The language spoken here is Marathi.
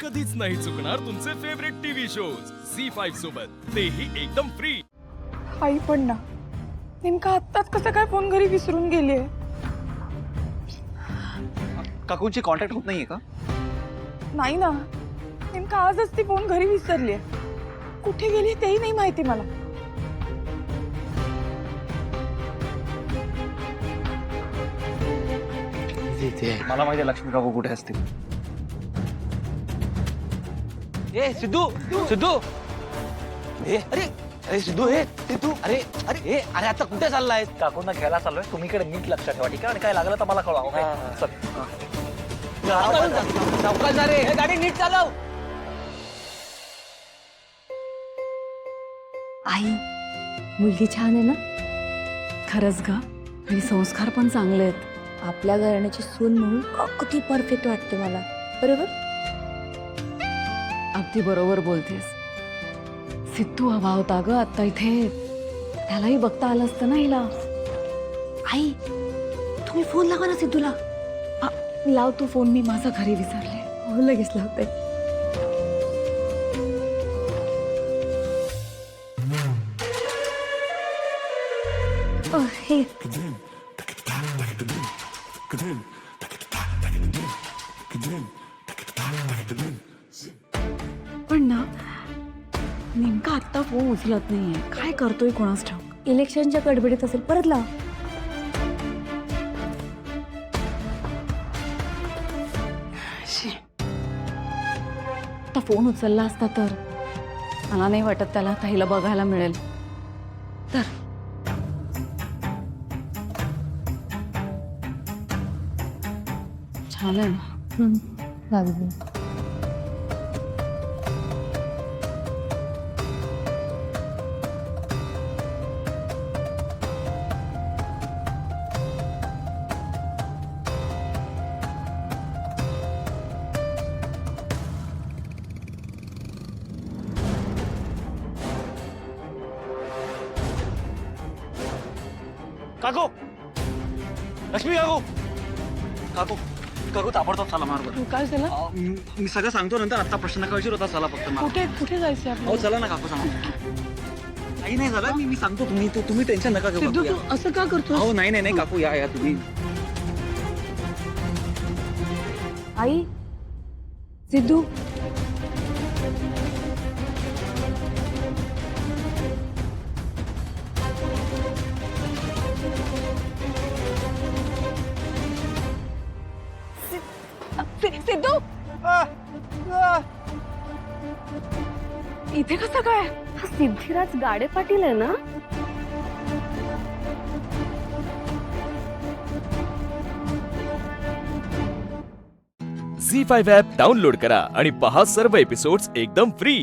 कधीच नाही चुकणार तुमचे फेवरेट टीव्ही शोज झी5 सोबत, तेही एकदम फ्री. आई पण ना, नेमका आत्ताच कसं काय फोन घरी विसरून गेलीये. काकूंची कॉन्टॅक्ट होत नाहीये का? नाही ना, नेमका आजच ती फोन घरी विसरलीये. कुठे गेली तेही नाही माहिती मला. मला माहिती आहे लक्ष्मी काकू कुठे असतील. ए सिद्धू सिद्धू ए अरे अरे सिद्धू हे सिद्धू अरे अरे ए अरे आता कुठे चाललाय? काकूंना घ्यायला चाललोय, तुम्ही इकडे नीट लक्षात ठेवा, ठीक आहे? आणि काय लागलं तर मला कळवा. ओके? चल. सावकाश जा रे, हे गाडी नीट चालव. आई, मुलगी छान आहे ना? खरंच ग, आणि संस्कार पण चांगले आहेत. आपल्या घराण्याची सून म्हणून अगदी परफेक्ट वाटते मला. बरोबर? अगदी बरोबर बोलतेस. सिद्धू हवा होता ग आता इथे. त्यालाही बघता आलं असतं ना हिला. आई, तुम्ही फोन लावा ना सिद्धूला. लाव तू फोन, मी माझं घरी विसरले. हो, लगेच लावते. हे पण ना, नेमका आत्ता फोन उचलत नाहीये. काय करतोय कोणास ठाऊक. इलेक्शनच्या गडबडीत असेल. परत लाव. आता फोन उचलला असता तर मला नाही वाटत त्याला ताईला बघायला मिळेल. तर छान आहे ना. लागली. काकू, लक्ष्मी काकू, काकू काकू ताबडतोब चला मार. काय झालं? मी सगळं सांगतो नंतर. आता प्रश्न नका विचारू, होता चला फक्त मार. कुठे कुठे जायचं हो आपल्याला? चला ना काकू, सांगा. काही नाही झालं, मी सांगतो. तुम्ही टेन्शन नका घेऊ. सिद्धू, काकू, तू या. असं का करतो? हो नाही काकू, या तुम्ही. आई, सिद्धू. सिद्धू, इथे कसं काय? हा सिद्धिराज गाडे पाटील आहे ना? झी5 ॲप डाउनलोड करा आणि पहा सर्व एपिसोड्स एकदम फ्री.